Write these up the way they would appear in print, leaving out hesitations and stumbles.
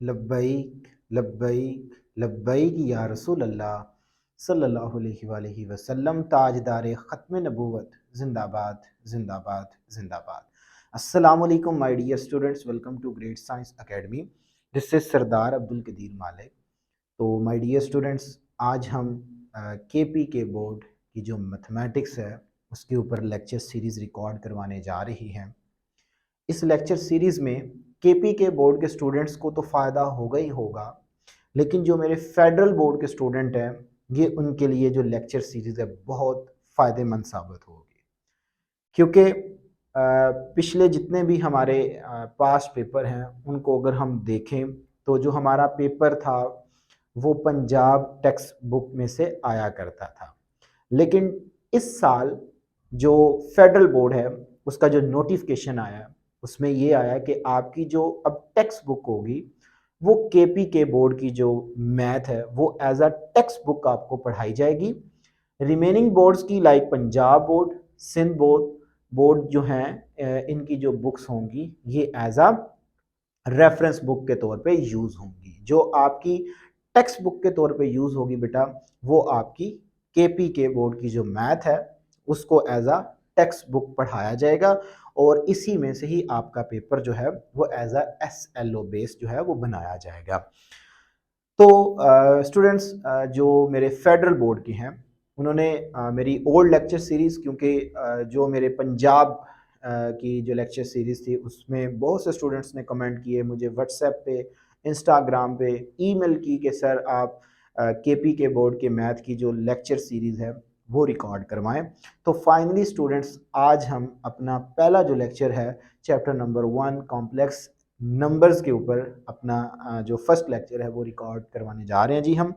लब्बैक लब्बैक लब्बैक या रसूल अल्लाह सल्लल्लाहु अलैहि वसल्लम। ताजदार ख़त्म नबूवत जिंदाबाद जिंदाबाद जिंदाबाद। अस्सलाम वालेकुम my dear students, welcome to great science academy. This is Sardar Abdul Qadir Malik. तो माय डियर स्टूडेंट्स, आज हम केपी के बोर्ड की जो मैथमेटिक्स है उसके ऊपर लेक्चर सीरीज़ रिकॉर्ड करवाने जा रही हैं। इस लेक्चर सीरीज़ में केपी के बोर्ड के स्टूडेंट्स को तो फ़ायदा होगा ही होगा, लेकिन जो मेरे फेडरल बोर्ड के स्टूडेंट हैं ये उनके लिए जो लेक्चर सीरीज़ है बहुत फ़ायदेमंद साबित होगी। क्योंकि पिछले जितने भी हमारे पास्ट पेपर हैं उनको अगर हम देखें तो जो हमारा पेपर था वो पंजाब टेक्स्ट बुक में से आया करता था। लेकिन इस साल जो फेडरल बोर्ड है उसका जो नोटिफिकेशन आया उसमें ये आया कि आपकी जो अब टेक्स्ट बुक होगी वो केपी के बोर्ड की जो मैथ है वो एज अ टेक्स्ट बुक आपको पढ़ाई जाएगी। रिमेनिंग बोर्ड्स की like Punjab board, Sindh board board जो हैं इनकी जो बुक्स होंगी ये एज अ रेफरेंस बुक के तौर पे यूज़ होंगी। जो आपकी टेक्स्ट बुक के तौर पे यूज़ होगी बेटा वो आपकी केपी के बोर्ड की जो मैथ है उसको एज अ टेक्स्ट बुक पढ़ाया जाएगा और इसी में से ही आपका पेपर जो है वो एज अ SLO बेस जो है वो बनाया जाएगा। तो स्टूडेंट्स जो मेरे फेडरल बोर्ड के हैं उन्होंने मेरी ओल्ड लेक्चर सीरीज़, क्योंकि जो मेरे पंजाब की जो लेक्चर सीरीज़ थी उसमें बहुत से स्टूडेंट्स ने कमेंट किए, मुझे व्हाट्सएप पे, इंस्टाग्राम पे ईमेल की कि सर आप केपी के बोर्ड के मैथ की जो लेक्चर सीरीज़ है वो रिकॉर्ड करवाएं। तो फाइनली स्टूडेंट्स आज हम अपना पहला जो लेक्चर है चैप्टर नंबर 1 कॉम्प्लेक्स नंबर्स के ऊपर अपना जो फर्स्ट लेक्चर है वो रिकॉर्ड करवाने जा रहे हैं जी हम।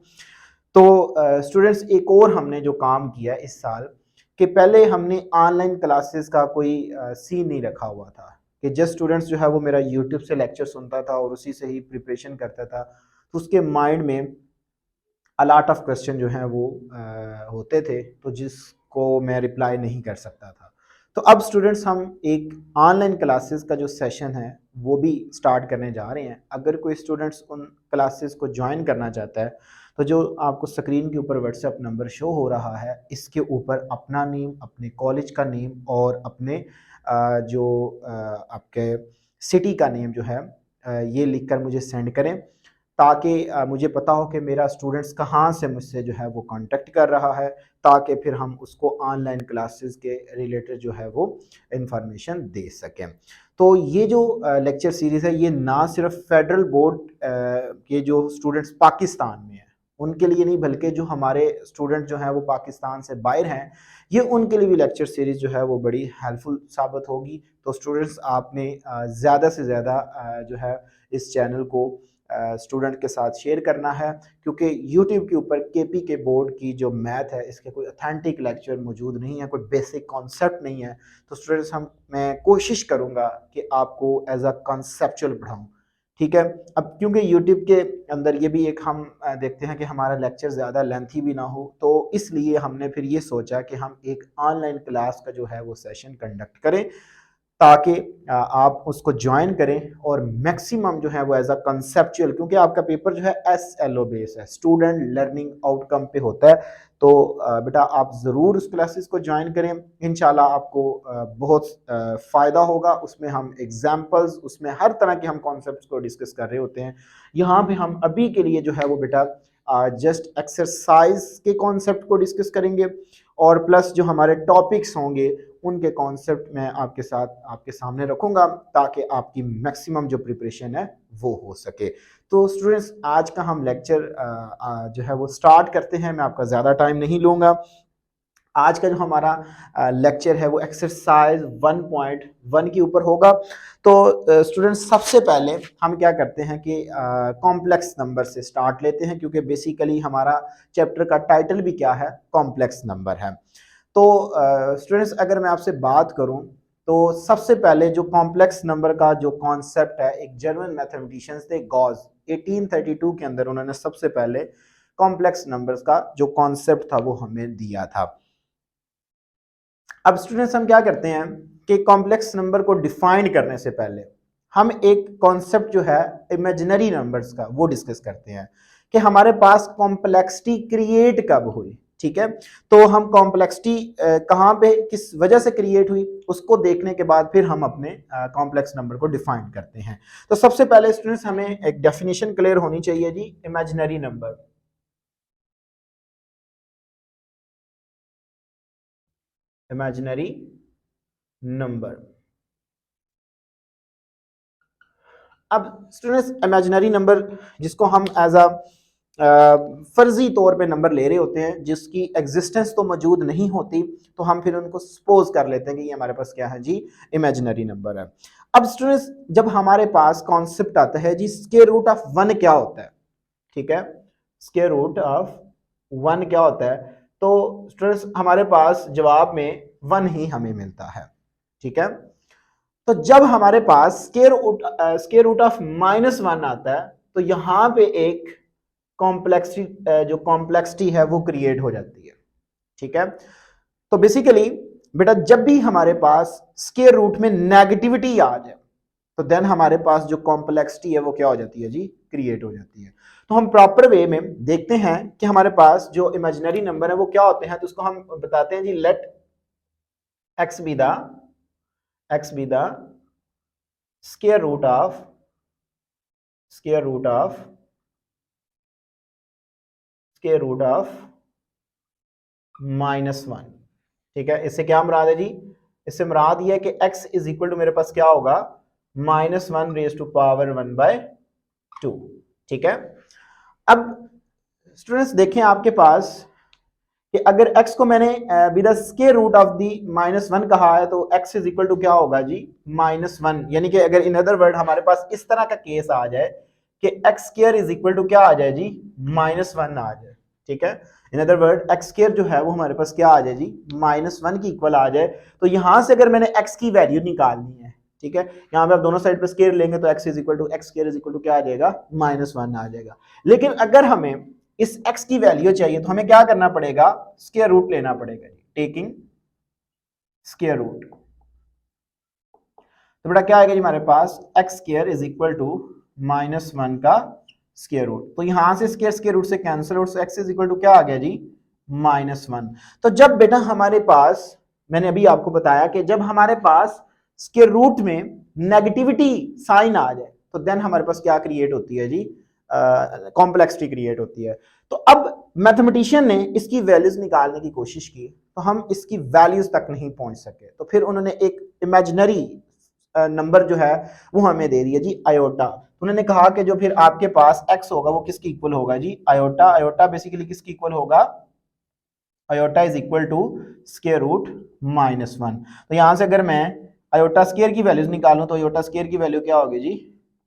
तो स्टूडेंट्स एक और हमने जो काम किया इस साल कि पहले हमने ऑनलाइन क्लासेस का कोई सीन नहीं रखा हुआ था कि जस्ट स्टूडेंट्स जो है वो मेरा यूट्यूब से लेक्चर सुनता था और उसी से ही प्रिपरेशन करता था, तो उसके माइंड में अलॉट ऑफ क्वेश्चन जो हैं वो होते थे तो जिसको मैं रिप्लाई नहीं कर सकता था। तो अब स्टूडेंट्स हम एक ऑनलाइन क्लासेस का जो सेशन है वो भी स्टार्ट करने जा रहे हैं। अगर कोई स्टूडेंट्स उन क्लासेस को ज्वाइन करना चाहता है तो जो आपको स्क्रीन के ऊपर व्हाट्सएप नंबर शो हो रहा है इसके ऊपर अपना नेम, अपने कॉलेज का नेम और अपने जो आपके सिटी का नेम जो है ये लिखकर मुझे सेंड करें ताकि मुझे पता हो कि मेरा स्टूडेंट्स कहाँ से मुझसे जो है वो कांटेक्ट कर रहा है, ताकि फिर हम उसको ऑनलाइन क्लासेस के रिलेटेड जो है वो इंफॉर्मेशन दे सकें। तो ये जो लेक्चर सीरीज़ है ये ना सिर्फ फेडरल बोर्ड के जो स्टूडेंट्स पाकिस्तान में हैं उनके लिए नहीं, बल्कि जो हमारे स्टूडेंट जो हैं वो पाकिस्तान से बाहर हैं ये उनके लिए भी लेक्चर सीरीज़ जो है वो बड़ी हेल्पफुल साबित होगी। तो स्टूडेंट्स आपने ज़्यादा से ज़्यादा जो है इस चैनल को स्टूडेंट के साथ शेयर करना है, क्योंकि यूट्यूब के ऊपर केपी के बोर्ड की जो मैथ है इसके कोई ऑथेंटिक लेक्चर मौजूद नहीं है, कोई बेसिक कॉन्सेप्ट नहीं है। तो स्टूडेंट्स मैं कोशिश करूँगा कि आपको एज अ कॉन्सेप्चुअल पढ़ाऊँ, ठीक है। अब क्योंकि यूट्यूब के अंदर ये भी एक हम देखते हैं कि हमारा लेक्चर ज़्यादा लेंथी भी ना हो, तो इसलिए हमने फिर ये सोचा कि हम एक ऑनलाइन क्लास का जो है वो सेशन कंडक्ट करें ताकि आप उसको ज्वाइन करें और मैक्सिमम जो है वो एज अ कंसेप्चुअल, क्योंकि आपका पेपर जो है SLO बेस है, स्टूडेंट लर्निंग आउटकम पे होता है। तो बेटा आप ज़रूर उस क्लासेस को ज्वाइन करें, इंशाल्लाह आपको बहुत फ़ायदा होगा। उसमें हम एग्जाम्पल्स, उसमें हर तरह के हम कॉन्सेप्ट्स को डिस्कस कर रहे होते हैं। यहाँ पे हम अभी के लिए जो है वो बेटा जस्ट एक्सरसाइज के कॉन्सेप्ट को डिस्कस करेंगे और प्लस जो हमारे टॉपिक्स होंगे उनके कॉन्सेप्ट मैं आपके साथ आपके सामने रखूंगा ताकि आपकी मैक्सिमम जो प्रिपरेशन है वो हो सके। तो स्टूडेंट्स आज का हम लेक्चर जो है वो स्टार्ट करते हैं। मैं आपका ज़्यादा टाइम नहीं लूँगा। आज का जो हमारा लेक्चर है वो एक्सरसाइज 1.1 के ऊपर होगा। तो स्टूडेंट्स सबसे पहले हम क्या करते हैं कि कॉम्प्लेक्स नंबर से स्टार्ट लेते हैं, क्योंकि बेसिकली हमारा चैप्टर का टाइटल भी क्या है, कॉम्प्लेक्स नंबर है। तो स्टूडेंट्स अगर मैं आपसे बात करूं तो सबसे पहले जो कॉम्प्लेक्स नंबर का जो कॉन्सेप्ट है, एक जर्मन मैथमेटिशियंस थे गॉस, 1832 के अंदर उन्होंने सबसे पहले कॉम्प्लेक्स नंबर्स का जो कॉन्सेप्ट था वो हमें दिया था। अब स्टूडेंट्स हम क्या करते हैं कि कॉम्प्लेक्स नंबर को डिफाइन करने से पहले हम एक कॉन्सेप्ट जो है इमेजिनरी नंबर्स का वो डिस्कस करते हैं कि हमारे पास कॉम्प्लेक्सिटी क्रिएट कब हुई। ठीक है, तो हम कॉम्प्लेक्सिटी कहाँ पे किस वजह से क्रिएट हुई उसको देखने के बाद फिर हम अपने कॉम्प्लेक्स नंबर को डिफाइन करते हैं। तो सबसे पहले स्टूडेंट्स हमें एक डेफिनेशन क्लियर होनी चाहिए जी इमेजिनरी नंबर। इमेजिनरी नंबर, अब स्टूडेंट्स इमेजिनरी नंबर जिसको हम एज अ फर्जी तौर पे नंबर ले रहे होते हैं जिसकी एग्जिस्टेंस तो मौजूद नहीं होती, तो हम फिर उनको सपोज कर लेते हैं कि ये हमारे पास क्या है जी इमेजिनरी नंबर है। अब स्टूडेंट्स जब हमारे पास कॉन्सेप्ट आता है जी स्क्वायर रूट ऑफ वन क्या होता है, ठीक है, स्क्वायर रूट ऑफ वन क्या होता है, तो स्टूडेंट्स हमारे पास जवाब में वन ही हमें मिलता है। ठीक है, तो जब हमारे पास square root of minus one आता है तो यहां पे एक कॉम्प्लेक्सिटी जो कॉम्प्लेक्सिटी है वो क्रिएट हो जाती है। ठीक है, तो बेसिकली बेटा जब भी हमारे पास स्क्वायर रूट में नेगेटिविटी आ जाए तो देन हमारे पास जो कॉम्प्लेक्सिटी है वो क्या हो जाती है जी क्रिएट हो जाती है। तो हम प्रॉपर वे में देखते हैं कि हमारे पास जो इमेजिनरी नंबर है वो क्या होते हैं, तो उसको हम बताते हैं जी let x be the square root of square root of square root of minus one. ठीक है, इससे क्या मुराद है जी, इससे मुराद ये है कि x इज इक्वल टू मेरे पास क्या होगा minus one raise to power one by two. ठीक है, अब स्टूडेंट्स देखें आपके पास कि अगर x को मैंने with the square root of the minus one कहा है तो x इज इक्वल टू क्या होगा जी माइनस वन, यानी कि अगर इन अदर वर्ड हमारे पास इस तरह का केस आ जाए कि x square is equal to क्या आ जाए जी माइनस वन आ जाए। ठीक है, in other word x square जो है वो हमारे पास क्या आ जाए जी माइनस वन की इक्वल आ जाए, तो यहां से अगर मैंने x की वैल्यू निकालनी है, ठीक है, यहाँ पे आप दोनों साइड पे स्क्वायर लेंगे तो x is equal to x square is equal to क्या आ जाएगा माइनस वन आ जाएगा। लेकिन अगर हमें इस x की वैल्यू चाहिए तो हमें क्या करना पड़ेगा स्क्वायर रूट लेना पड़ेगा, टेकिंग स्क्वायर रूट। तो बेटा क्या आएगा जी हमारे पास x square is equal to minus one का स्क्वायर रूट, तो यहां से स्क्वायर स्क्वायर रूट से cancel out, x is equal to क्या आ गया जी माइनस वन। तो जब बेटा हमारे पास मैंने अभी आपको बताया कि जब हमारे पास स्क्वायर रूट में नेगेटिविटी साइन आ जाए तो देन हमारे पास क्या क्रिएट होती है जी कॉम्प्लेक्सिटी क्रिएट होती है। तो अब मैथमेटिशियन ने इसकी वैल्यूज निकालने की कोशिश की तो हम इसकी वैल्यूज तक नहीं पहुंच सके, तो फिर उन्होंने एक इमेजिनरी नंबर जो है वो हमें दे दिया जी आयोटा। तो उन्होंने कहा कि जो फिर आपके पास x होगा वो किसकी इक्वल होगा जी आयोटा। आयोटा बेसिकली किसकी इक्वल होगा, iota is equal to square root minus one. तो यहां से अगर मैं आयोटा स्क्वायर की वैल्यूज निकालूं तो आयोटा स्क्वायर की वैल्यू क्या होगी जी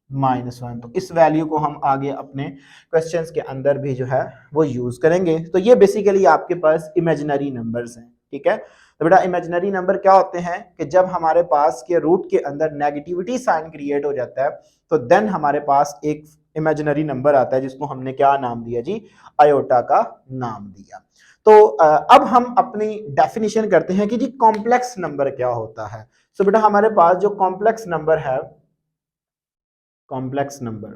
माइनस वन। तो इस वैल्यू को हम आगे अपने क्वेश्चंस के अंदर भी जो है वो यूज करेंगे। तो ये बेसिकली आपके पास इमेजिनरी नंबर्स हैं। ठीक है, तो बेटा इमेजिनरी नंबर क्या होते हैं कि जब हमारे पास के रूट के अंदर नेगेटिविटी साइन क्रिएट हो जाता है तो देन हमारे पास एक इमेजिनरी नंबर आता है जिसको हमने क्या नाम दिया जी आयोटा का नाम दिया। तो अब हम अपनी डेफिनेशन करते हैं कि जी कॉम्प्लेक्स नंबर क्या होता है। सो बेटा हमारे पास जो कॉम्प्लेक्स नंबर है, कॉम्प्लेक्स नंबर,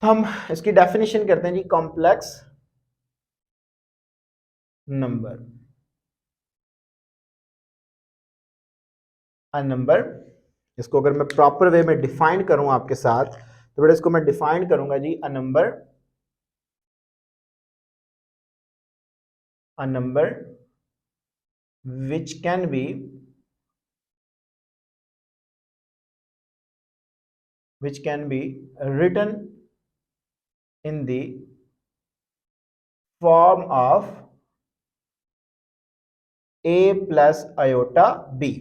तो हम इसकी डेफिनेशन करते हैं जी कॉम्प्लेक्स नंबर, अ नंबर, इसको अगर मैं प्रॉपर वे में डिफाइन करूं आपके साथ तो बेटा इसको मैं डिफाइन करूंगा जी a number, a number which can be written in the form of a plus iota b।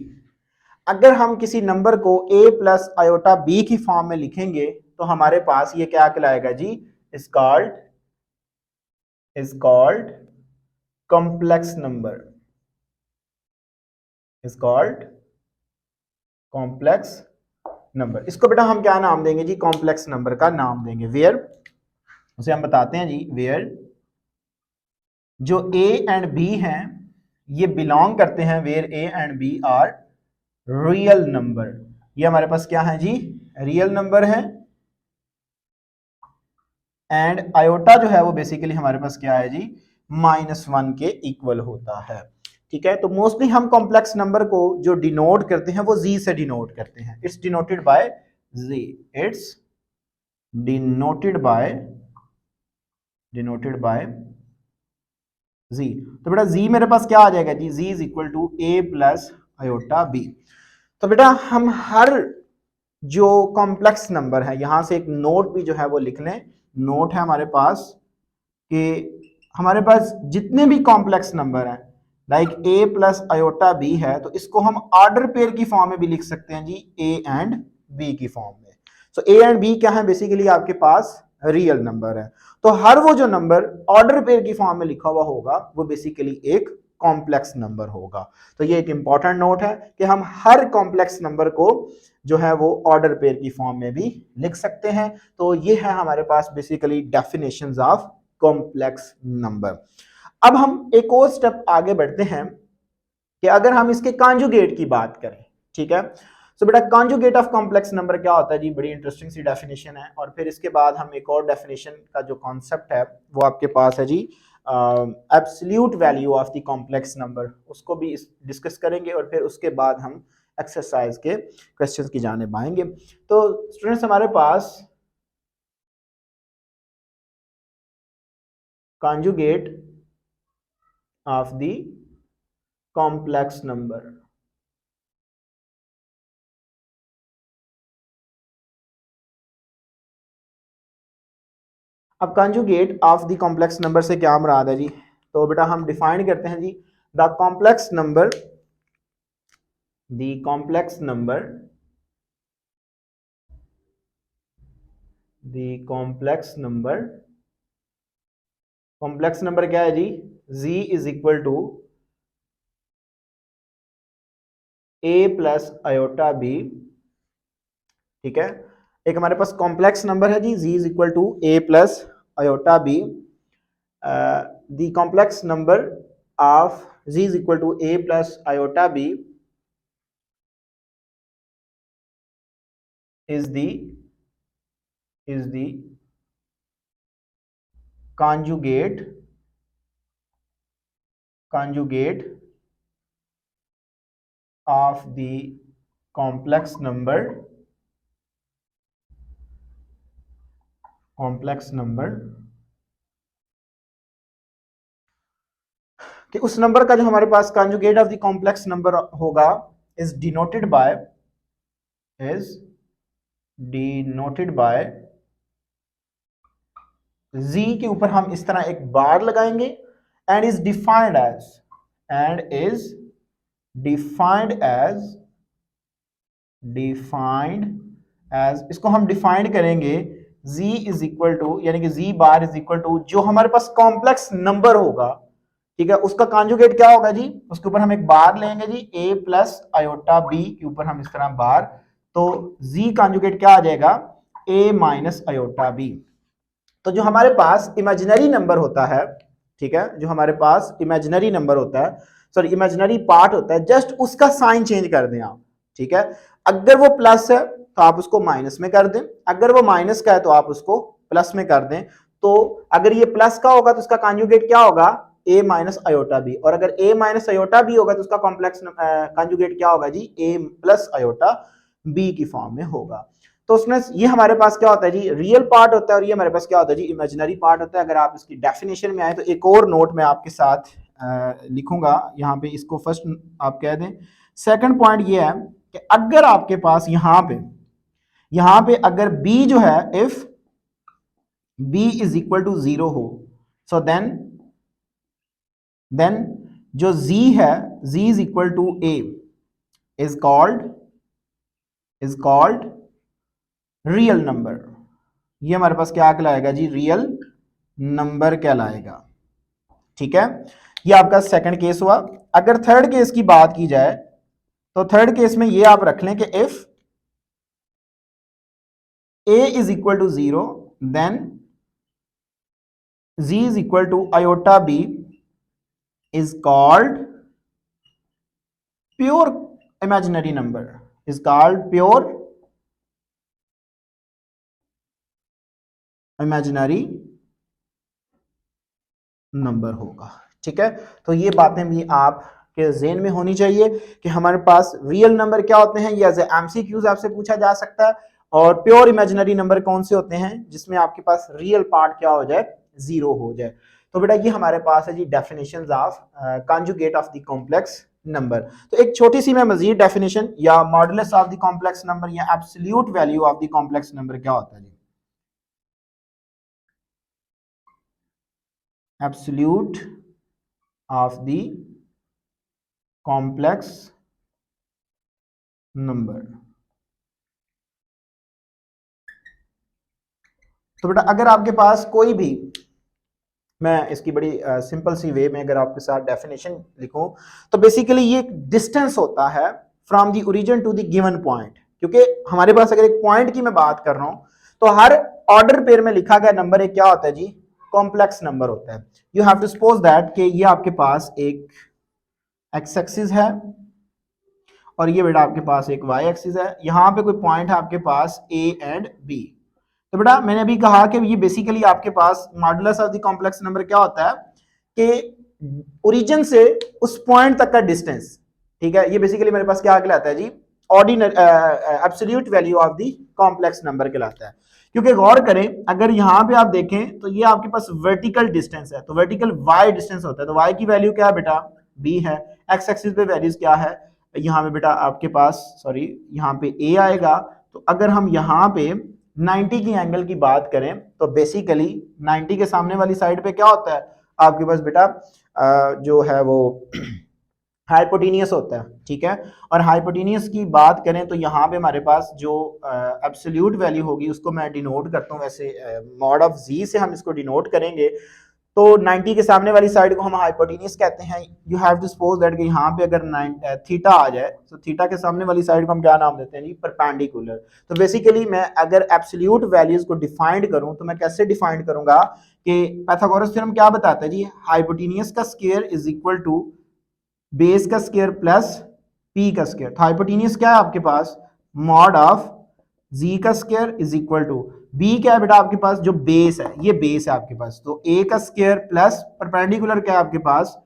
अगर हम किसी नंबर को a प्लस आयोटा b की फॉर्म में लिखेंगे तो हमारे पास ये क्या कहलाएगा जी is called complex number, is called complex number. इसको बेटा हम क्या नाम देंगे जी कॉम्प्लेक्स नंबर का नाम देंगे वेयर, उसे हम बताते हैं जी वेयर जो a एंड b हैं ये बिलोंग करते हैं where a and b are real number. ये हमारे पास क्या है जी, रियल नंबर है। एंड आयोटा जो है वो बेसिकली हमारे पास क्या है जी, -1 के इक्वल होता है। ठीक है, तो मोस्टली हम कॉम्प्लेक्स नंबर को जो डिनोट करते हैं वो जी से डिनोट करते हैं। It's denoted by z, it's denoted by z. तो बेटा जी मेरे पास क्या आ जाएगा जी, z is equal to a plus iota b. तो बेटा हम हर जो कॉम्प्लेक्स नंबर है, यहां से एक नोट भी जो है वो लिख लें। नोट है हमारे पास कि हमारे पास जितने भी कॉम्प्लेक्स नंबर हैं, like a plus iota b है, तो इसको हम ऑर्डर पेयर की फॉर्म में भी लिख सकते हैं जी, ए एंड बी की फॉर्म में। सो ए एंड बी क्या है, बेसिकली आपके पास रियल नंबर है। तो हर वो जो नंबर ऑर्डर पेयर की फॉर्म में लिखा हुआ होगा वो बेसिकली एक कॉम्प्लेक्स नंबर होगा। तो ये एक इंपॉर्टेंट नोट है कि हम हर कॉम्प्लेक्स नंबर को जो है वो ऑर्डर पेयर की फॉर्म में भी लिख सकते हैं। तो ये है हमारे पास basically definitions of complex number. अब हम एक और स्टेप आगे बढ़ते हैं कि अगर हम इसके कॉन्जुगेट की बात करें। ठीक है, सो बेटा कॉन्जुगेट ऑफ कॉम्प्लेक्स नंबर क्या होता है जी, बड़ी इंटरेस्टिंग सी डेफिनेशन है। और फिर इसके बाद हम एक और डेफिनेशन का जो कॉन्सेप्ट है वो आपके पास है जी, absolute value of the complex number, उसको भी डिस्कस करेंगे। और फिर उसके बाद हम एक्सरसाइज के क्वेश्चंस की जानिब आएंगे। तो स्टूडेंट्स हमारे पास conjugate of the complex number। अब conjugate of the complex number से क्या मुराद है जी, तो बेटा हम डिफाइन करते हैं जी, the complex number, the complex number, the complex number, complex number क्या है जी, z is equal to a plus iota b. ठीक है, एक हमारे पास कॉम्प्लेक्स नंबर है जी, z is equal to a plus iota b. the complex number of z is equal to a plus iota b is the conjugate of the complex number कि उस number का जो हमारे पास conjugate of the complex number होगा is denoted by z के ऊपर हम इस तरह एक बार लगाएंगे एंड इज डिफाइंड एज इसको हम डिफाइंड करेंगे z इज इक्वल टू, यानी कि z bar is equal to जो हमारे पास कॉम्प्लेक्स नंबर होगा, ठीक है, उसका कॉन्जुगेट क्या होगा जी, उसके ऊपर हम एक बार लेंगे जी, a प्लस आयोटा बी के ऊपर हम इस तरह बार, तो z कॉन्जुगेट क्या आ जाएगा, a माइनस आयोटा बी। तो जो हमारे पास इमेजिनरी नंबर होता है, ठीक है, जो हमारे पास इमेजिनरी नंबर होता है, सॉरी इमेजिनरी पार्ट होता है, जस्ट उसका साइन चेंज कर दें आप। ठीक है, अगर वो प्लस है तो आप उसको माइनस में कर दें, अगर वो माइनस का है तो आप उसको प्लस में कर दें। तो अगर ये प्लस का होगा तो उसका कॉन्जुगेट क्या होगा, a माइनस आयोटा बी, और अगर a माइनस आयोटा बी होगा तो उसका कॉम्प्लेक्स कॉन्जुगेट क्या होगा जी, a प्लस आयोटा बी की फॉर्म में होगा। तो उसमें ये हमारे पास क्या होता है जी, रियल पार्ट होता है, और ये हमारे पास क्या होता है जी, इमेजिनरी पार्ट होता है। अगर आप इसकी डेफिनेशन में आए तो एक और नोट मैं आपके साथ लिखूंगा यहाँ पे, इसको फर्स्ट आप कह दें। सेकंड पॉइंट ये है कि अगर आपके पास यहाँ पे अगर b जो है, if b is equal to 0 हो, सो देन जो z है, z is equal to a is called real number. ये हमारे पास क्या कहलाएगा जी, रियल नंबर कहलाएगा। ठीक है, ये आपका सेकंड केस हुआ। अगर थर्ड केस की बात की जाए तो थर्ड केस में ये आप रख लें कि if a is equal to 0 then z is equal to iota b is called pure imaginary number is called pure imaginary number होगा। ठीक है, तो ये बातें भी आपके ज़हन में होनी चाहिए कि हमारे पास रियल नंबर क्या होते हैं, ये एज एमसीक्यूज आपसे पूछा जा सकता है, और प्योर इमेजिनरी नंबर कौन से होते हैं जिसमें आपके पास रियल पार्ट क्या हो जाए, जीरो हो जाए। तो बेटा ये हमारे पास है जी definitions of conjugate of the complex number. तो एक छोटी सी मैं मजीद डेफिनेशन या modulus of the complex number या absolute value of the complex number क्या होता है जी। Absolute of the complex number. तो बेटा अगर आपके पास कोई भी, मैं इसकी बड़ी सिंपल सी वे में अगर आपके साथ डेफिनेशन लिखूं, तो बेसिकली ये डिस्टेंस होता है from the origin to the given point. क्योंकि हमारे पास अगर एक पॉइंट की मैं बात कर रहा हूं, तो हर ऑर्डर पेयर में लिखा गया नंबर एक क्या होता है जी, कॉम्प्लेक्स नंबर होता है। You have to suppose that कि ये आपके पास एक एक्स एक्सिस है और ये बेटा आपके पास एक वाई एक्सिस है, यहां पे कोई पॉइंट है आपके पास ए एंड बी। तो बेटा मैंने अभी कहा कि ये बेसिकली आपके पास modulus of the complex number क्या होता है कि ओरिजिन से उस पॉइंट तक का डिस्टेंस। ठीक है, ये बेसिकली मेरे पास क्या कहलाता है जी, ordinary absolute value of the complex number कहलाता है। क्योंकि गौर करें अगर यहां पे आप देखें तो ये आपके पास वर्टिकल डिस्टेंस है, तो वर्टिकल वाई डिस्टेंस होता है, तो वाई की वैल्यू क्या है बेटा, बी है। एक्स एक्सिस पे वैल्यूज क्या है, यहाँ पे बेटा आपके पास सॉरी यहाँ पे ए आएगा। तो अगर हम यहाँ पे 90 की एंगल की बात करें तो बेसिकली 90 के सामने वाली साइड पे क्या होता है आपके पास बेटा, जो है वो हाइपोटेनियस होता है। ठीक है, और हाइपोटेनियस की बात करें तो यहाँ पे हमारे पास जो एब्सोल्यूट वैल्यू होगी उसको मैं डिनोट करता हूँ, वैसे मॉड ऑफ जी से हम इसको डिनोट करेंगे। तो 90 के सामने वाली साइड को हम हाइपोटेनियस कहते हैं। You have to suppose that कि यहाँ पे अगर थीटा आ जाए तो थीटा के सामने वाली साइड को हम क्या नाम देते हैं जी, परपेंडिकुलर। तो बेसिकली मैं अगर एब्सोल्यूट वैल्यूज को डिफाइंड करूं तो मैं कैसे डिफाइंड करूंगा कि पाइथागोरस थ्योरम क्या बताता है जी, हाइपोटेनियस का square is equal to base का स्क्वायर प्लस पी का स्क्वायर। तो हाइपोटेनियस क्या है आपके पास, मॉड ऑफ जी का square is equal to b क्या है बेटा आपके पास, जो बेस है ये बेस है आपके पास, तो ए का स्क्वायर प्लस परपेंडिकुलर क्या है आपके पास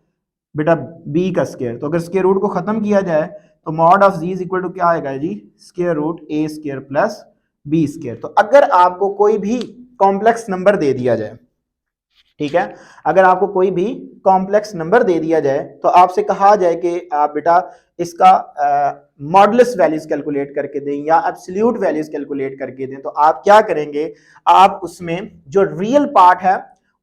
बेटा, बी का स्क्वायर। तो अगर स्क्वायर रूट को खत्म किया जाए तो mod of z is equal to क्या आएगा जी, square root a square plus b square. तो अगर आपको कोई भी कॉम्प्लेक्स नंबर दे दिया जाए, ठीक है, अगर आपको कोई भी कॉम्प्लेक्स नंबर दे दिया जाए तो आपसे कहा जाए कि आप बेटा इसका मॉडुलस वैल्यूज कैलकुलेट करके दें या एब्सोल्यूट वैल्यूज कैलकुलेट करके दें, तो आप क्या करेंगे, आप उसमें जो रियल पार्ट है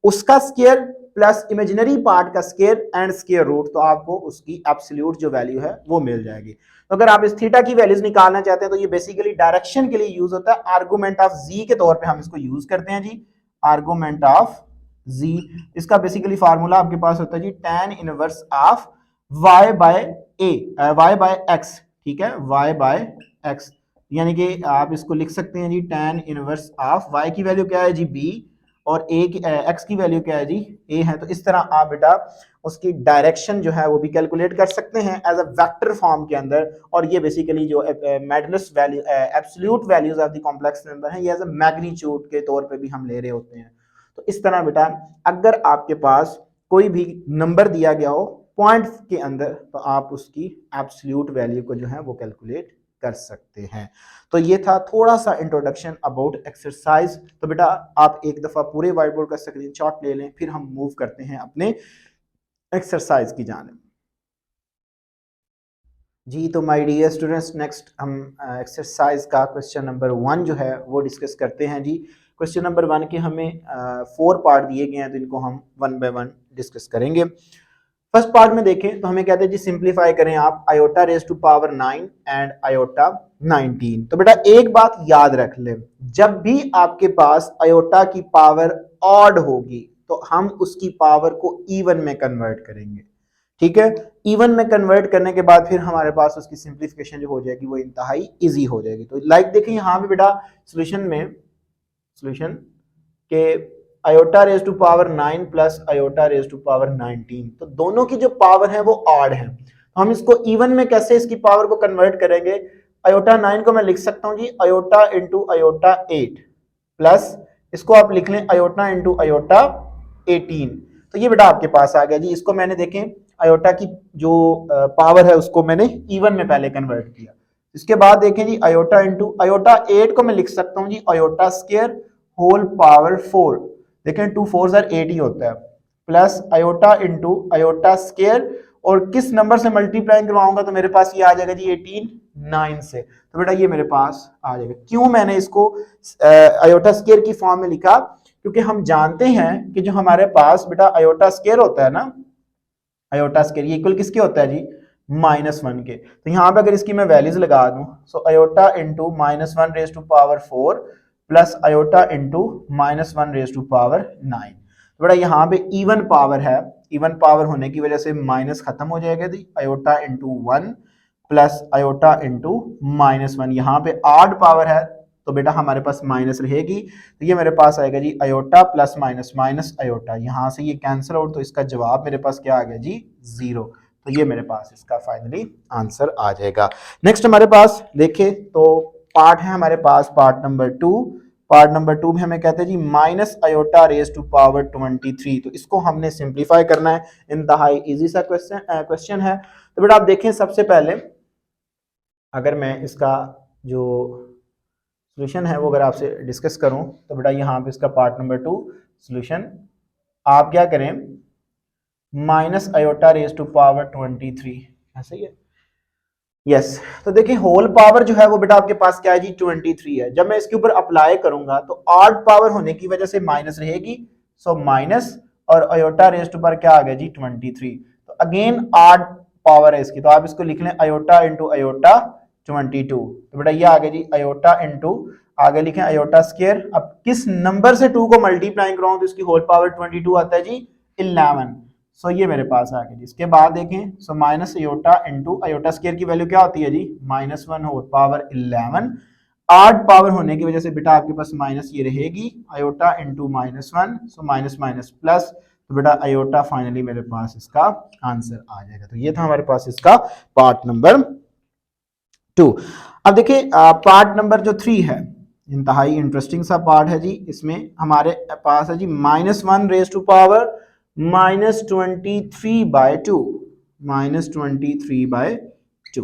उसका स्क्वायर प्लस इमेजिनरी पार्ट का स्क्वायर एंड स्क्वायर रूट, तो आपको उसकी एब्सोल्यूट जो वैल्यू है वो मिल जाएगी। तो अगर आप इस थीटा की वैल्यूज निकालना चाहते हैं तो ये बेसिकली डायरेक्शन के लिए यूज होता है, आर्गुमेंट ऑफ जी के तौर पे हम इसको यूज करते हैं जी, आर्गुमेंट ऑफ जी। इसका बेसिकली फार्मूला आपके पास होता है जी tan inverse of y by a, y by x। ठीक है, y बाय x, यानी कि आप इसको लिख सकते हैं जी tan इनवर्स ऑफ y की वैल्यू क्या है जी b, और a की x की वैल्यू क्या है जी a है। तो इस तरह आप बेटा उसकी डायरेक्शन जो है वो भी कैलकुलेट कर सकते हैं एज अ वेक्टर फॉर्म के अंदर। और ये बेसिकली जो modulus value absolute values of the complex number है, ये एज अ मैग्नीट्यूड के तौर पे भी हम ले रहे होते हैं। तो इस तरह बेटा अगर आपके पास कोई भी नंबर दिया गया हो पॉइंट के अंदर तो आप उसकी एब्सोल्यूट वैल्यू को जो है वो कैलकुलेट कर सकते हैं। तो ये था थोड़ा सा इंट्रोडक्शन अबाउट एक्सरसाइज। तो बेटा आप एक दफा पूरे व्हाइट बोर्ड का स्क्रीनशॉट ले लें, फिर हम मूव करते हैं अपने एक्सरसाइज की जानिब। जी तो माय डियर स्टूडेंट्स, नेक्स्ट हम एक्सरसाइज का क्वेश्चन नंबर 1 जो है वो डिस्कस करते हैं जी। क्वेश्चन नंबर 1 के हमें 4 पार्ट दिए गए हैं, तो इनको हम 1 बाय 1 डिस्कस करेंगे। फर्स्ट पार्ट में देखें तो हमें कहते हैं जी सिंप्लीफाई करें आप iota raise to power 9 and iota 19। तो बेटा एक बात याद रख ले, जब भी आपके पास आयोटा की पावर ऑड होगी तो हम उसकी पावर को इवन में कन्वर्ट करेंगे। ठीक है, इवन में कन्वर्ट करने के बाद फिर हमारे पास उसकी सिंप्लीफिकेशन जो हो जाएगी वो इंतहाई इजी हो जाएगी। तो लाइक देखिए यहाँ पे बेटा सोल्यूशन में सोल्यूशन के iota raise to power 9 plus iota raise to power 19, तो दोनों की जो पावर है वो ऑड है। तो हम इसको इवन में कैसे इसकी पावर को कन्वर्ट करेंगे, अयोटा 9 को मैं लिख सकता हूं जी अयोटा इंटू अयोटा 8 प्लस इसको आप लिख लें अयोटा इंटू अयोटा 18। तो ये बेटा आपके पास आ गया जी। इसको मैंने देखें अयोटा की जो पावर है उसको मैंने इवन में पहले कन्वर्ट किया। इसके बाद देखें जी अयोटा इंटू अयोटा 8 को मैं लिख सकता हूं जी अयोटा स्क्वायर होल पावर 4। देखें 2 4 8 ही होता है, plus iota into iota square और किस नंबर से मल्टीप्लाई करवाऊंगा तो मेरे पास ये आ जाएगा जी 18 9 से। तो बेटा ये मेरे पास आ जाएगा। क्यों मैंने इसको अयोटा स्क्वायर की फॉर्म में लिखा, क्योंकि हम जानते हैं कि जो हमारे पास बेटा अयोटा स्क्वायर होता है ना, अयोटा स्क्वायर ये इक्वल किसके होता है जी -1 के। तो यहां पे अगर इसकी मैं वैल्यूज लगा दूं so iota into -1 raise to power 4 plus iota into -1 raise to power 9। तो बेटा यहाँ पे इवन पावर है, इवन पावर होने की वजह से माइनस खत्म हो जाएगा जी iota into 1 plus iota into -1। यहाँ पे ऑड पावर है तो बेटा हमारे पास माइनस रहेगी, तो ये मेरे पास आएगा जी iota plus minus minus iota, यहां से ये कैंसिल आउट, तो इसका जवाब मेरे पास क्या आ गया जी 0। तो ये मेरे पास इसका फाइनली आंसर आ जाएगा। नेक्स्ट हमारे पास देखें तो पार्ट है हमारे पास पार्ट नंबर 2। पार्ट नंबर 2 में हमें कहते हैं जी minus iota raise to power 23। तो इसको हमने सिंप्लीफाई करना है, इंतहाई इजी सा क्वेश्चन है। तो बेटा आप देखें सबसे पहले अगर मैं इसका जो सोल्यूशन है वो अगर आपसे डिस्कस करूं तो बेटा यहाँ पे इसका पार्ट नंबर 2 सोल्यूशन आप क्या करें minus iota raise to power 23 ऐसे ही है। यस तो देखिए होल पावर जो है वो बेटा आपके पास क्या है जी 23 है। जब मैं इसके ऊपर अप्लाई करूंगा तो ऑड पावर होने की वजह से माइनस रहेगी, सो माइनस और अयोटा रेज टू पर क्या आ गया जी 23। तो अगेन ऑड पावर है इसकी, तो आप इसको लिख लें अयोटा इंटू अयोटा 22। तो बेटा ये आ गया जी अयोटा इंटू आगे लिखें अयोटा स्क्वायर। अब किस नंबर से 2 को मल्टीप्लाई कराऊं तो इसकी होल पावर 22 आता है जी 11। सो ये मेरे पास आ गया जी। इसके बाद देखें so minus iota into iota square की वैल्यू क्या होती है जी -1 होल पावर 11। आठ पावर होने की वजह से बेटा आपके पास माइनस ये रहेगी iota into -1, so minus minus plus, तो बेटा अयोटा फाइनली मेरे पास इसका आंसर आ जाएगा। तो ये था हमारे पास इसका पार्ट नंबर 2। अब देखिए पार्ट नंबर जो 3 है इंतहाई इंटरेस्टिंग सा पार्ट है जी। इसमें हमारे पास है जी -1 रेज टू पावर -23/2, -23/2।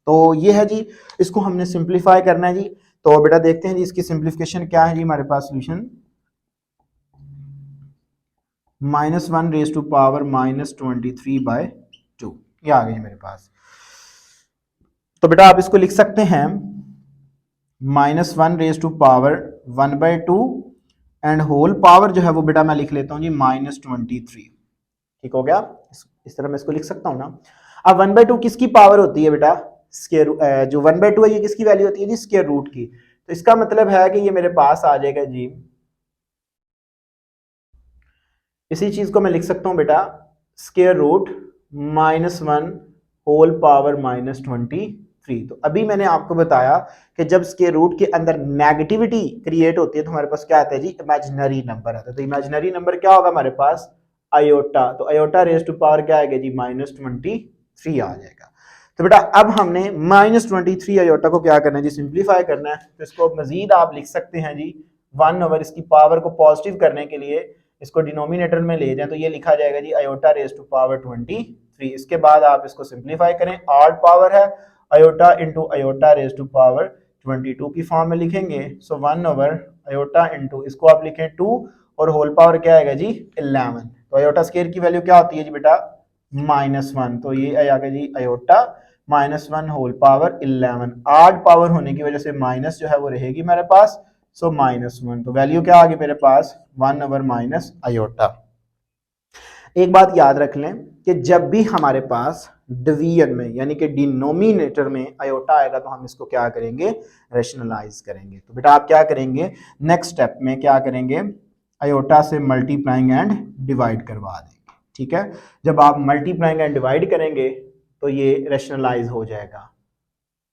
तो ये है जी, इसको हमने सिंप्लीफाई करना है जी। तो बेटा देखते हैं जी इसकी सिंप्लीफिकेशन क्या है जी। हमारे पास सोल्यूशन -1 रेज टू पावर -23/2 ये आ गई मेरे पास। तो बेटा आप इसको लिख सकते हैं -1 raise to power 1/2 and whole power जो है वो बेटा मैं लिख लेता हूँ जी -23। ठीक हो गया, इस तरह मैं इसको लिख सकता हूँ ना। अब 1/2 किसकी पावर होती है बेटा, स्क्वायर जो 1/2 है ये किसकी वैल्यू होती है जी स्क्वायर रूट की। तो इसका मतलब है कि ये मेरे पास आ जाएगा जी, इसी चीज को मैं लिख सकता हूं बेटा स्क्वायर रूट -1 होल पावर -23। तो अभी मैंने आपको बताया कि जब स्क्वायर रूट के अंदर नेगेटिविटी क्रिएट होती है तो हमारे पास क्या आता है जी इमेजिनरी नंबर आता है। तो इमेजिनरी नंबर क्या होगा हमारे पास अयोटा, तो अयोटा रेज टू पावर क्या आएगा जी -23 आ जाएगा। तो बेटा अब हमने -23 अयोटा को क्या करना है जी सिंप्लीफाई करना है। तो इसको मजीद आप लिख सकते हैं जी 1 ओवर इसकी पावर को पॉजिटिव करने के लिए इसको डिनोमिनेटर में ले जाएं तो ये लिखा जाएगा जी अयोटा रेज टू पावर 23। इसके बाद आप इसको सिंप्लीफाई करें, ऑड पावर है iota into iota raise to power 22 की फॉर्म में लिखेंगे। सो 1 ओवर अयोटा इंटू इसको आप लिखें 2 और होल पावर क्या आएगा जी 11। तो अयोटा स्क्वायर की वैल्यू क्या होती है जी बेटा -1, तो ये आएगा जी iota -1 whole power 11। Odd power होने की वजह से माइनस जो है वो रहेगी मेरे पास, सो -1। तो वैल्यू क्या आ गई मेरे पास 1 ओवर माइनस अयोटा। एक बात याद रख लें कि जब भी हमारे पास डिवीजन में यानी कि डिनोमिनेटर में अयोटा आएगा तो हम इसको क्या करेंगे रैशनलाइज करेंगे। तो बेटा आप क्या करेंगे नेक्स्ट स्टेप में क्या करेंगे अयोटा से मल्टीप्लाइंग एंड डिवाइड करवा देंगे। ठीक है, जब आप मल्टीप्लाइंग एंड डिवाइड करेंगे तो ये रैशनलाइज हो जाएगा।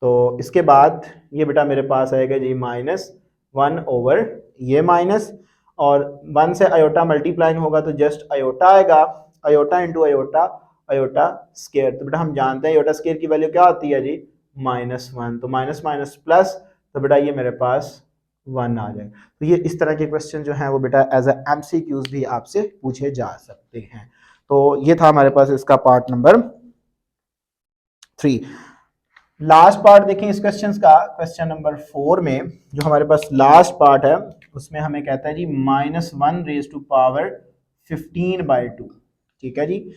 तो इसके बाद ये बेटा मेरे पास आएगा जी -1 ओवर ये माइनस, और 1 से अयोटा मल्टीप्लाइंग होगा तो जस्ट अयोटा आएगा, iota into iota, iota square. तो बेटा हम जानते हैं अयोटा स्केयर की वैल्यू क्या होती है जी, -1। तो माइनस माइनस प्लस, तो बेटा ये मेरे पास 1 आ जाए। तो ये इस तरह के क्वेश्चन जो है वो बेटा एज ए MCQs भी आपसे पूछे जा सकते हैं। तो ये था हमारे पास इसका पार्ट नंबर 3। लास्ट पार्ट देखें इस क्वेश्चन का, क्वेश्चन नंबर 4 में जो हमारे पास लास्ट पार्ट है उसमें हमें कहता है जी -1⁻²15/2। ठीक है जी,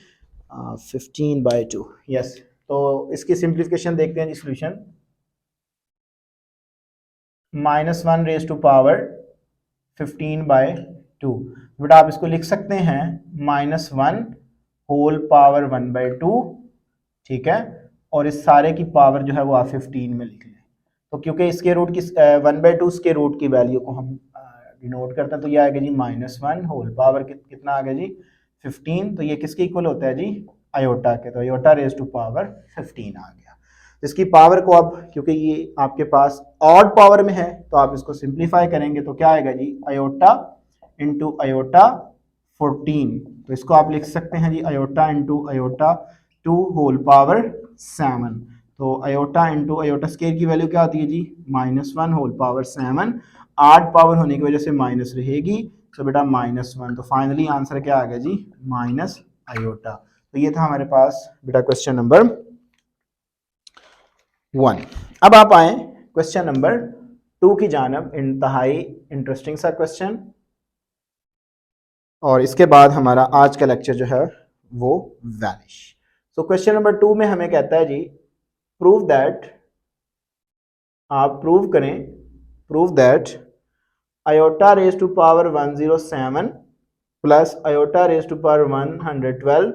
15/2, यस। तो इसकी सिंप्लीफिकेशन देखते हैं जी, सोल्यूशन -1⁻15/2। बेटा आप इसको लिख सकते हैं -1⁻1/2, ठीक है, और इस सारे की पावर जो है वो आप 15 में लिख लें। तो क्योंकि इसके रूट की 1/2 इसके रूट की वैल्यू को हम डिनोट करते हैं, तो ये आएगा जी -1 होल पावर कितना आ गया जी 15। तो ये किसके इक्वल होता है जी, अयोटा के। तो अयोटा रेज टू पावर 15 आ गया। इसकी पावर को आप, क्योंकि ये आपके पास ऑड पावर में है, तो आप इसको सिंप्लीफाई करेंगे तो क्या आएगा जी, अयोटा इंटू अयोटा 14। तो इसको आप लिख सकते हैं जी iota into iota 2 whole power 7। तो अयोटा इंटू अयोटा स्केयर की वैल्यू क्या होती है जी, -1 होल पावर 7। 8 पावर होने की वजह से माइनस रहेगी, तो बेटा -1। तो फाइनली आंसर क्या आ गया जी, माइनस अयोटा। तो ये था हमारे पास बेटा क्वेश्चन नंबर 1। अब आप आए क्वेश्चन नंबर 2 की जानब। इंतहाई इंटरेस्टिंग सा क्वेश्चन, और इसके बाद हमारा आज का लेक्चर जो है वो वैनिश। सो क्वेश्चन नंबर 2 में हमें कहता है जी प्रूव दैट, आप prove that iota raise to power 107 plus iota raise to power 112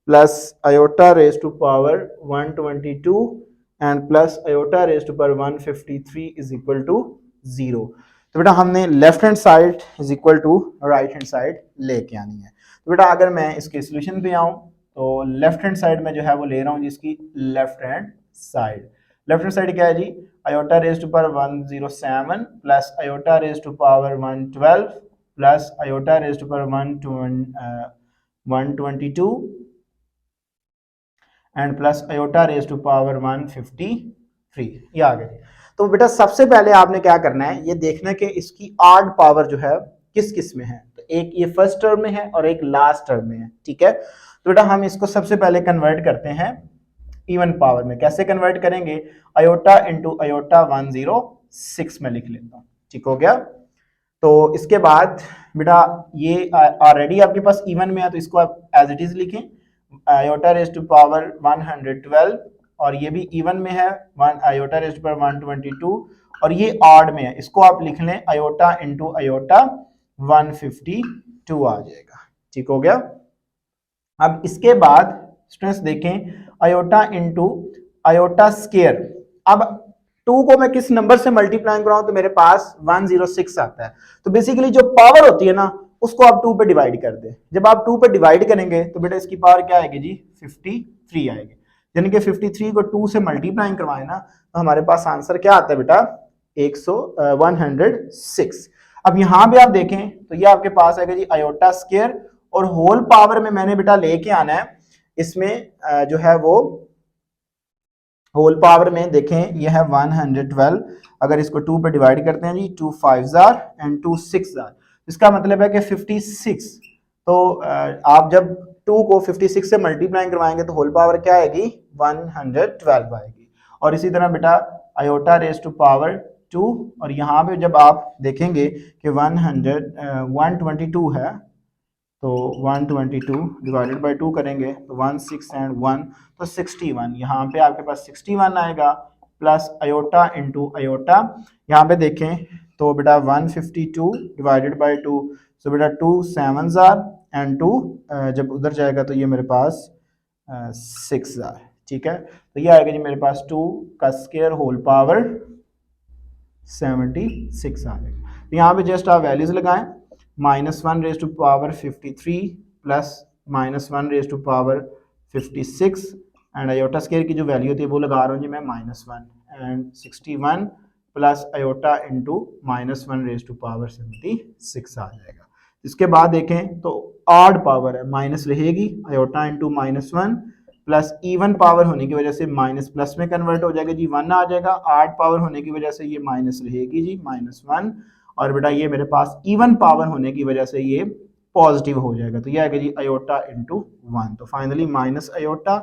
plus iota raise to power 122 and plus iota raise to power 153 is equal to 0। तो बेटा हमने left hand side is equal to right hand side लेके आनी है। तो बेटा अगर मैं इसके सोल्यूशन पे आऊं तो लेफ्ट हैंड साइड में जो है वो ले रहा हूं जिसकी left hand side. Left hand side क्या है जी, iota raise to power 107 plus iota raise to power 112 plus iota raise to power 122 and plus iota raise to power 153। ये आ गया। तो बेटा सबसे पहले आपने क्या करना है, ये देखना है कि इसकी ऑड पावर जो है किस किस में है। तो एक ये फर्स्ट टर्म में है और एक लास्ट टर्म में है, ठीक है। तो बेटा हम इसको सबसे पहले कन्वर्ट करते हैं इवन पावर में। कैसे कन्वर्ट करेंगे, अयोटा इंटू अयोटा 106 में लिख लेता हूं, ठीक हो गया। तो इसके बाद बेटा ये ऑलरेडी आपके पास इवन में है, तो इसको आप एज इट इज लिखें अयोटा रेज टू पावर 112, और ये भी इवन में है अयोटा रेज टू पावर 122, और ये ऑड में है, इसको आप लिख लें अयोटा इंटू अयोटा 152 आ जाएगा, ठीक हो गया। अब इसके बाद स्टूडेंट्स देखें अयोटा इंटू अयोटा स्केयर। अब 2 को मैं किस नंबर से मल्टीप्लाई कराऊं तो मेरे पास 106 आता है। तो बेसिकली जो पावर होती है ना उसको आप 2 पे डिवाइड कर दे। जब आप 2 पे डिवाइड करेंगे तो बेटा इसकी पावर क्या आएगी जी 53 आएगी। यानी कि 53 को 2 से मल्टीप्लाई करवाए ना तो हमारे पास आंसर क्या आता है बेटा 106। अब यहां भी आप देखें तो ये आपके पास आएगा जी अयोटा स्केयर, और होल पावर में मैंने बेटा लेके आना है इसमें जो है वो होल पावर में देखें ये है 112। अगर इसको 2 पे डिवाइड करते हैं जी 2 5 एंड 2 6, इसका मतलब है कि 56। तो आप जब 2 को 56 से मल्टीप्लाई करवाएंगे तो होल पावर क्या आएगी 112 आएगी। और इसी तरह बेटा अयोटा रेज टू पावर 2, और यहाँ पे जब आप देखेंगे कि 122 है तो 122 डिवाइडेड बाई 2 करेंगे तो 16 एंड 1 तो 61, यहाँ पे आपके पास 61 आएगा प्लस अयोटा इंटू अयोटा। यहाँ पे देखें तो बेटा 152 डिवाइडेड बाई 2, सो बेटा 2 7 एंड 2 जब उधर जाएगा तो ये मेरे पास 6 ठीक है। तो ये आएगा जी मेरे पास 2 का स्क्वायर होल पावर 76 आ जाएगा। तो यहाँ पे जस्ट आप वैल्यूज लगाएं, -1 raise to power 53 plus -1 raise to power 56 and iota square की जो वैल्यू होती है वो लगा रहा हूँ जी मैं -1 and 61 plus iota into -1 raise to power 76 आ जाएगा। इसके बाद देखें तो ऑड पावर है, माइनस रहेगी iota into -1 plus even power होने की वजह से माइनस प्लस में कन्वर्ट हो जाएगा जी, 1 आ जाएगा। आड पावर होने की वजह से ये माइनस रहेगी जी, -1। और बेटा ये मेरे पास इवन पावर होने की वजह से ये पॉजिटिव हो जाएगा, तो ये आएगा जी अयोटा इंटू 1। तो finally minus iota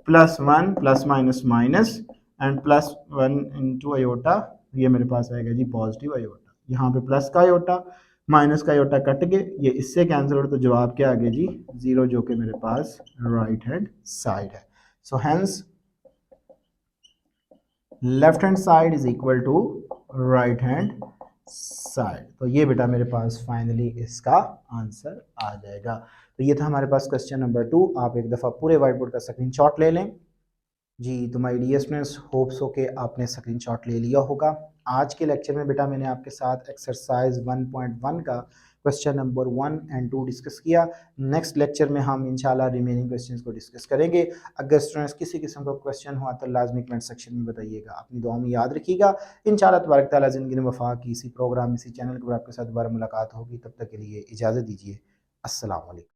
+1 plus minus minus and +1 into iota, ये मेरे पास आएगा जी पॉजिटिव अयोटा। यहाँ पे प्लस का अयोटा माइनस का अयोटा कट गए, ये इससे कैंसिल हो, तो जवाब क्या आ गया जी 0, जो कि मेरे पास राइट हैंड साइड है। So hence left hand side is equal to right hand side. तो ये बेटा मेरे पास फाइनली इसका आंसर आ जाएगा। तो ये था हमारे पास क्वेश्चन नंबर 2। आप एक दफ़ा पूरे व्हाइट बोर्ड का स्क्रीनशॉट ले लें जी। तो माय डियर स्टूडेंट्स, होप्स हो के आपने स्क्रीनशॉट ले लिया होगा। आज के लेक्चर में बेटा मैंने आपके साथ एक्सरसाइज 1.1 का क्वेश्चन नंबर 1 एंड 2 डिस्कस किया। नेक्स्ट लेक्चर में हम इंशाल्लाह रिमेनिंग क्वेश्चंस को डिस्कस करेंगे। अगर स्टूडेंट्स किसी किस्म का क्वेश्चन हुआ तो लाजमी कमेंट सेक्शन में बताइएगा। अपनी दुआ में याद रखिएगा। इंशाल्लाह तबारक तआला ज़िंदगी में वफा की इसी प्रोग्राम इसी चैनल पर आपके साथ दोबारा मुलाकात होगी। तब तक के लिए इजाज़त दीजिए। अस्सलाम वालेकुम।